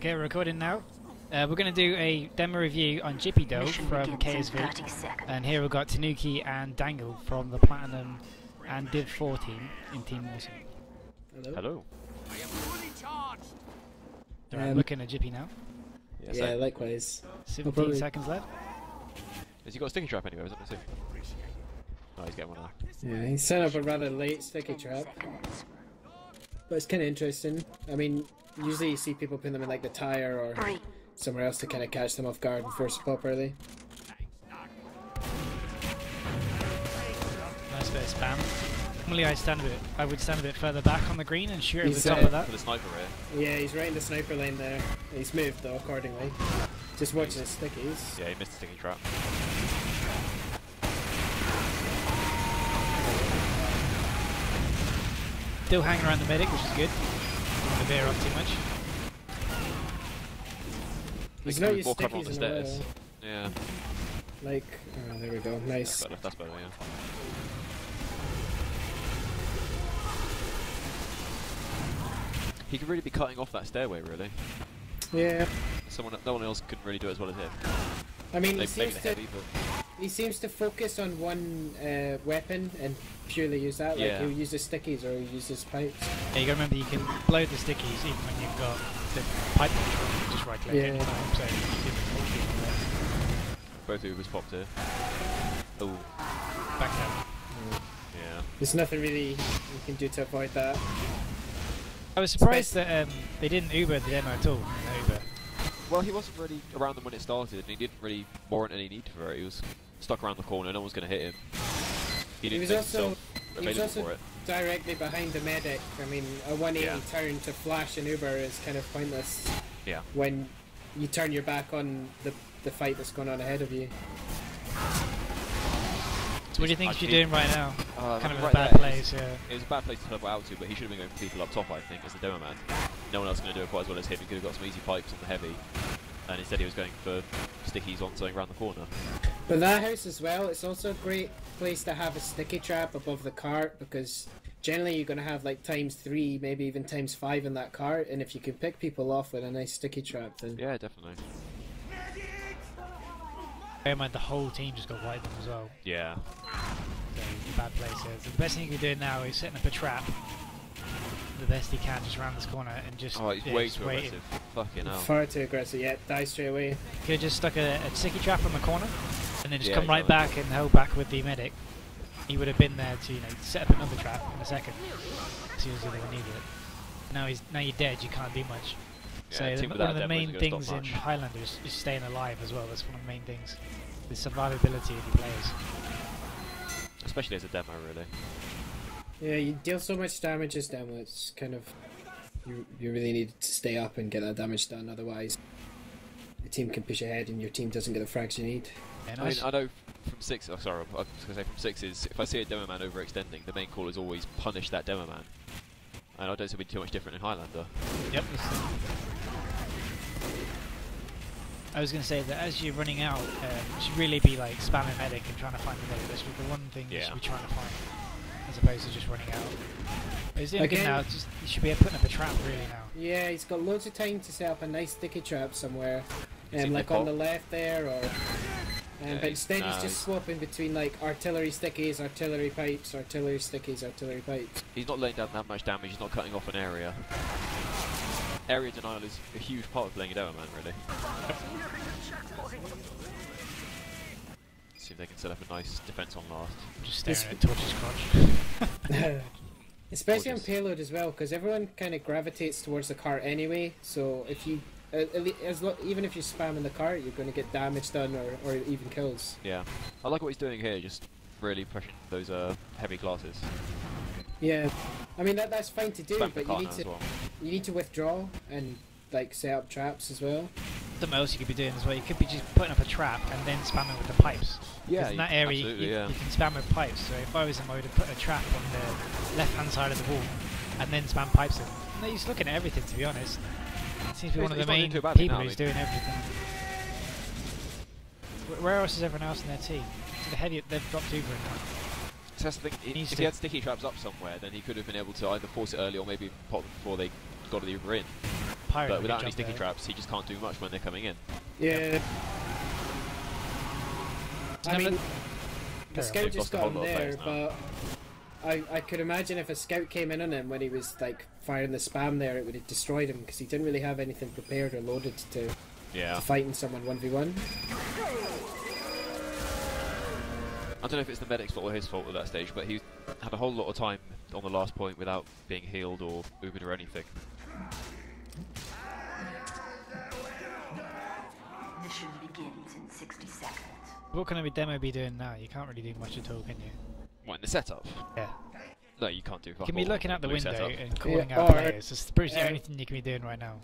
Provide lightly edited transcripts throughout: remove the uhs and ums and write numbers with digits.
Okay, we're recording now. We're going to do a demo review on Jippiedoe from KSV. And here we've got Tanuki and Dangle from the Platinum and Div 4 team in Team Awesome. Hello. Right, looking at Jippy now. Yes, yeah, likewise. 17 seconds left. Has he got a sticky trap anyway? Was that missing? Oh, he's getting one now. Yeah, he set up a rather late sticky trap. But it's kind of interesting. I mean, usually you see people putting them in like the tire or somewhere else to kind of catch them off guard and force a pop early. Nice bit of spam. Normally I would stand a bit further back on the green and shoot over the top of that. For the sniper right? Yeah, he's right in the sniper lane there. He's moved though accordingly. Just watching his stickies. Yeah, he missed the sticky trap. Still hanging around the medic, which is good. Don't want to veer off too much. He's not used more cover on stickies the in a stairs. while. Yeah. Like, oh, there we go. Nice. That's better, yeah. He could really be cutting off that stairway, really. Yeah. No one else couldn't really do it as well as him. I mean, Maybe he seems to focus on one weapon and purely use that. Like he'll use his stickies or he'll use his pipes. Yeah, you gotta remember you can blow the stickies even when you've got the pipe control. Just right click anytime, so you can both Ubers popped here. Oh. back down. Yeah. There's nothing really you can do to avoid that. I was surprised that they didn't Uber the demo at all. No Uber. Well, he wasn't really around them when it started, and he didn't really warrant any need for it. He was stuck around the corner, no one was going to hit him. He was also directly behind the medic. I mean, a 180 turn to flash an Uber is kind of pointless. Yeah. When you turn your back on the fight that's going on ahead of you. So what do you think you're doing right now? Kind of a right bad place, yeah. It was a bad place to teleport out to, but he should have been going for people up top, I think, as the demo man. No one else was going to do it quite as well as him. He could have got some easy pipes on the heavy, and instead he was going for stickies on something around the corner. But that house as well, it's also a great place to have a sticky trap above the cart, because generally you're going to have like ×3, maybe even ×5 in that cart, and if you can pick people off with a nice sticky trap, then... Yeah, definitely. Bear in mind the whole team just got wiped as well. Yeah. So, bad place here. So the best thing you can do now is setting up a trap the best he can just around this corner and just he's way too aggressive. Fucking hell. Far too aggressive, yeah, die straight away. Could have just stuck a sticky trap on the corner and then just come right back and hold back with the medic. He would have been there to, you know, set up another trap in a second as soon as they needed it. Now you're dead, you can't do much. Yeah, so one of the main things in Highlander is staying alive as well. That's one of the main things. The survivability of the players. Especially as a demo, really. Yeah, you deal so much damage as demo, it's kind of... You really need to stay up and get that damage done, otherwise the team can push ahead and your team doesn't get the frags you need. Yeah, nice. I mean, I know from 6, I was going to say from 6 is, if I see a demo man overextending, the main call is always punish that demo man. And I don't think it'll be too much different in Highlander. Yep. I was going to say that as you're running out, you should really be like spamming medic and trying to find the medic. That's the one thing you should be trying to find, as opposed to just running out. But he's doing good now. Just you should be putting up a trap really now. Yeah, he's got loads of time to set up a nice sticky trap somewhere, like on the left there, or. But instead he's just swapping between like artillery stickies, artillery pipes, artillery stickies, artillery pipes. He's not laying down that much damage. He's not cutting off an area. Area denial is a huge part of playing a demo man, really. See if they can set up a nice defense on last. Just staring at Torch's crotch. Especially on payload as well, because everyone kind of gravitates towards the cart anyway. So if you, even if you spam in the cart, you're going to get damage done or even kills. Yeah, I like what he's doing here. Just really pushing those heavy classes. Yeah, I mean that's fine to do, but you need to withdraw and like set up traps as well. Something else you could be doing as well. You could be just putting up a trap and then spamming with the pipes. Yeah, in that area you can spam with pipes. So if I was in, I would have put a trap on the left-hand side of the wall and then spam pipes in. And he's looking at everything, to be honest. It seems to be one of the main people who's doing everything. Where else is everyone else in their team? So they've dropped Uber in now. So that's the thing, if he had sticky traps up somewhere, then he could have been able to either force it early or maybe pop them before they got the Uber in. Pirate but without any sticky traps, he just can't do much when they're coming in. Yeah. I mean, the scout just got him there, but I could imagine if a scout came in on him when he was like firing the spam there, it would have destroyed him because he didn't really have anything prepared or loaded to fighting someone 1v1. I don't know if it's the medic's fault or his fault at that stage, but he had a whole lot of time on the last point without being healed or Ubered or anything. Mission begins in 60 seconds. What can a demo be doing now? You can't really do much at all, can you? What, in the setup? Yeah. No, you can't do fuck all. You can be looking out the window setup. and calling out players. It's pretty much the only thing you can be doing right now.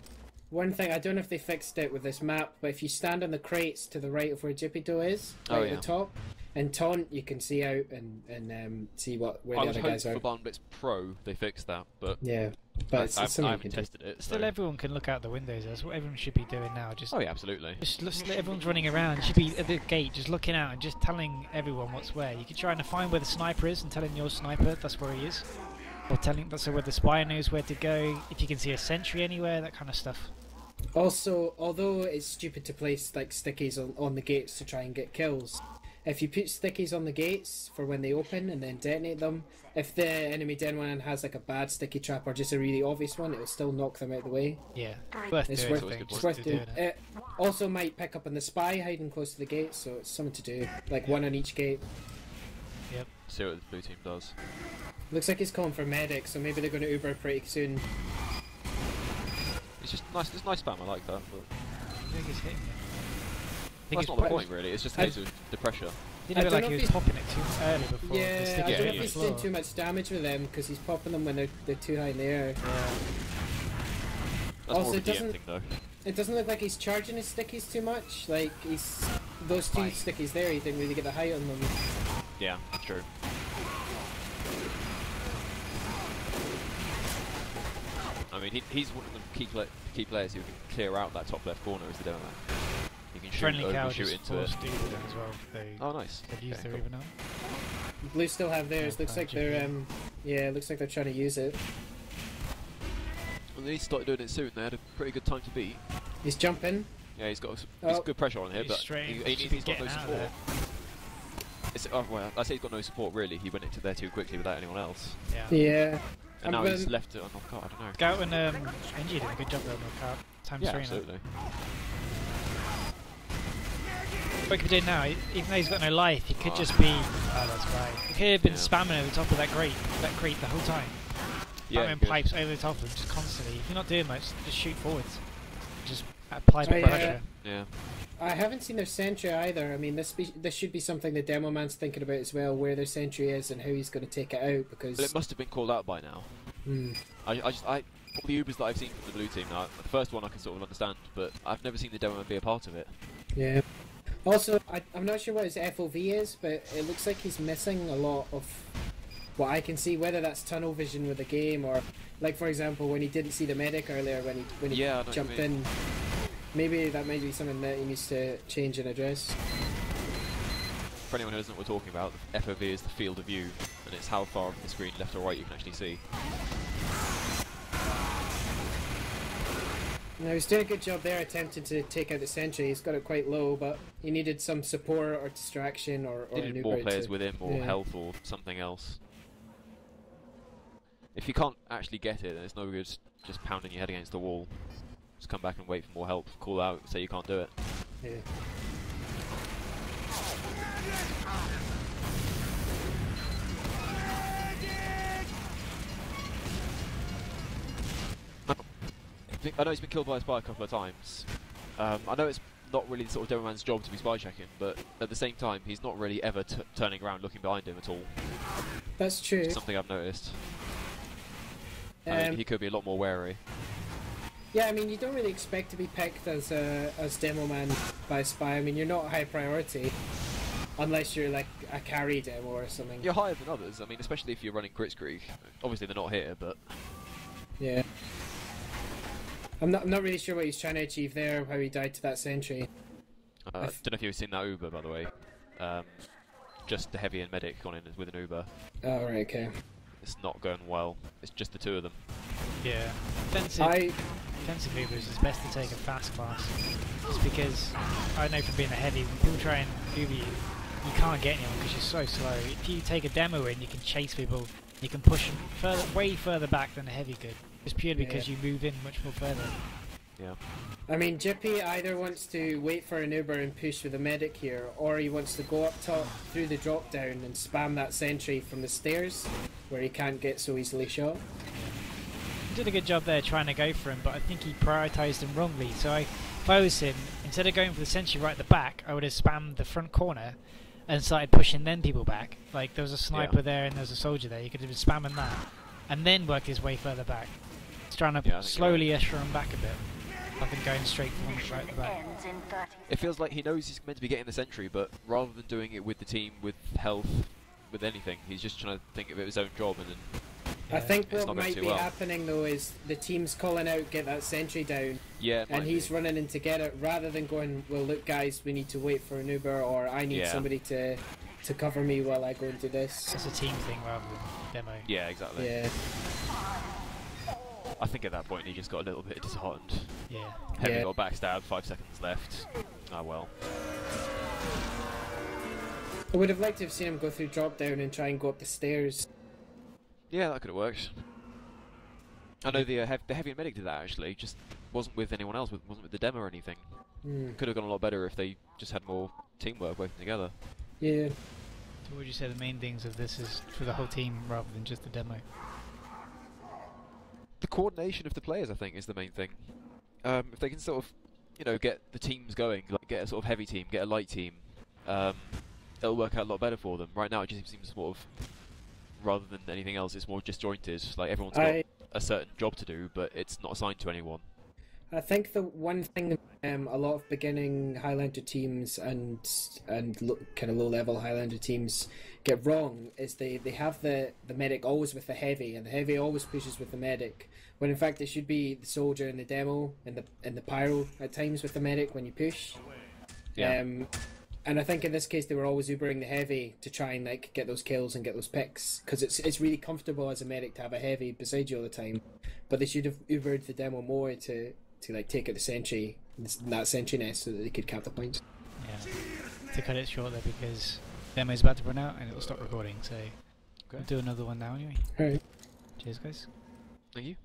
One thing, I don't know if they fixed it with this map, but if you stand on the crates to the right of where Jippiedoe is, right at the top, and taunt, you can see out and see where the other guys are. For Barn Blitz Pro, they fixed that, but yeah, but it's something I haven't tested it. Still, everyone can look out the windows. That's what everyone should be doing now. Just yeah, absolutely. Just everyone's running around. You should be at the gate, just looking out and just telling everyone what's where. You could try and find where the sniper is and telling your sniper that's where he is, or telling that's where the spy knows where to go. If you can see a sentry anywhere, that kind of stuff. Also, although it's stupid to place like stickies on the gates to try and get kills, if you put stickies on the gates for when they open and then detonate them, if the enemy den one has like a bad sticky trap or just a really obvious one, it will still knock them out of the way. Yeah, it's worth doing. It also might pick up on the spy hiding close to the gate, so it's something to do. Like one on each gate. Yep. See what the blue team does. Looks like he's calling for medic, so maybe they're going to Uber pretty soon. It's just nice. It's nice spam. I like that. But I think he's hitting it. Well, that's not the point, really. It's just a case of the pressure. He looked like he was popping it too early before. Yeah, I don't know if he's doing too much damage with them because he's popping them when they're too high in the air. Yeah. That's also, it doesn't look like he's charging his stickies too much. Like those two stickies there, he didn't really get the height on them. Yeah, that's true. I mean, he's one of the key players who can clear out that top left corner as the demo man. He can shoot into it. As well. Oh, nice. They've used their Uber now. Blue still have theirs. Looks like they're looks like they're trying to use it. Well, they started doing it soon. They had a pretty good time to beat. He's jumping. Yeah, he's got good pressure on here, but he's got no support. Well, I say he's got no support really. He went into there too quickly without anyone else. Yeah. And now he's left it on knockout. I don't know. Scout and Engie did a good job there on knockout. Times 3 absolutely. What he could do now, even though he's got no life, he could just be. Oh, that's right. He could have been spamming over the top of that crate the whole time. Spamming pipes over the top of them just constantly. If you're not doing much, just shoot forwards. Just apply the pressure. Yeah. I haven't seen their sentry either. I mean, this should be something the demo man's thinking about as well, where their sentry is and how he's going to take it out. Because it must have been called out by now. All the Ubers that I've seen from the blue team now, the first one I can sort of understand, but I've never seen the demo man be a part of it. Yeah. Also, I'm not sure what his FOV is, but it looks like he's missing a lot of what I can see, whether that's tunnel vision with the game or, like for example, when he didn't see the medic earlier when he jumped in. Maybe that might be something that he needs to change and address. For anyone who doesn't know what we're talking about, the FOV is the field of view, and it's how far from the screen, left or right, you can actually see. Now, he's doing a good job there attempting to take out the sentry. He's got it quite low, but he needed some support or distraction or he needed more players with him, or health or something else. If you can't actually get it, then it's no good just pounding your head against the wall. Just come back and wait for more help, call out, say you can't do it. Yeah. I know he's been killed by a spy a couple of times. I know it's not really the sort of demo man's job to be spy checking, but at the same time, he's not really ever turning around looking behind him at all. That's true. It's something I've noticed. I mean, he could be a lot more wary. Yeah, I mean, you don't really expect to be picked as demo man by a spy. I mean, you're not high priority, unless you're like a carry demo or something. You're higher than others. I mean, especially if you're running Kritzkrieg. Obviously, they're not here, but yeah. I'm not really sure what he's trying to achieve there, how he died to that sentry. I don't know if you've seen that Uber, by the way. Just the heavy and medic gone in with an Uber. Oh, right, okay. It's not going well. It's just the two of them. Yeah. defensive Ubers, it's best to take a fast class. Just because I know from being a heavy, when people try and Uber you, you can't get anyone because you're so slow. If you take a demo in, you can chase people, you can push them further, way further back than a heavy could. Just purely because you move in much more further. Yeah. I mean, Jippy either wants to wait for an Uber and push with a medic here, or he wants to go up top through the drop down and spam that sentry from the stairs, where he can't get so easily shot. He did a good job there trying to go for him, but I think he prioritised him wrongly. So if I was him, instead of going for the sentry right at the back, I would have spammed the front corner and started pushing then people back. Like, there was a sniper there and there was a soldier there, you could have been spamming that, and then worked his way further back. He's trying to slowly usher him back a bit. I've been going straight for him right at the back. It feels like he knows he's meant to be getting the sentry, but rather than doing it with the team, with health, with anything, he's just trying to think of it his own job, and then I think what might be happening though is the team's calling out, get that sentry down, and he's running in to get it, rather than going, well look guys, we need to wait for an Uber, or I need somebody to cover me while I go and do this. It's a team thing rather than demo. Yeah, exactly. Yeah. I think at that point he just got a little bit disheartened. Yeah. Heavy got backstab, 5 seconds left. Ah well. I would have liked to have seen him go through drop down and try and go up the stairs. Yeah, that could have worked. I know the heavy and medic did that actually, just wasn't with anyone else, wasn't with the demo or anything. Could have gone a lot better if they just had more teamwork working together. Yeah. So what would you say the main things of this is for the whole team rather than just the demo? The coordination of the players, I think, is the main thing. If they can sort of, you know, get the teams going, like get a sort of heavy team, get a light team, it'll work out a lot better for them. Right now, it just seems sort of, rather than anything else, it's more disjointed. Like everyone's got a certain job to do, but it's not assigned to anyone. I think the one thing a lot of beginning Highlander teams and kind of low-level Highlander teams get wrong is they have the medic always with the heavy, and the heavy always pushes with the medic, when in fact it should be the soldier in the demo and the pyro at times with the medic when you push. Yeah. And I think in this case they were always Ubering the heavy to try and like get those kills and get those picks, because it's really comfortable as a medic to have a heavy beside you all the time, but they should have Ubered the demo more to like take out the sentry, that sentry nest, so that they could count the points. Yeah. To cut it short there, because demo's about to run out and it'll stop recording, so we'll do another one now anyway. Alright. Cheers guys. Thank you.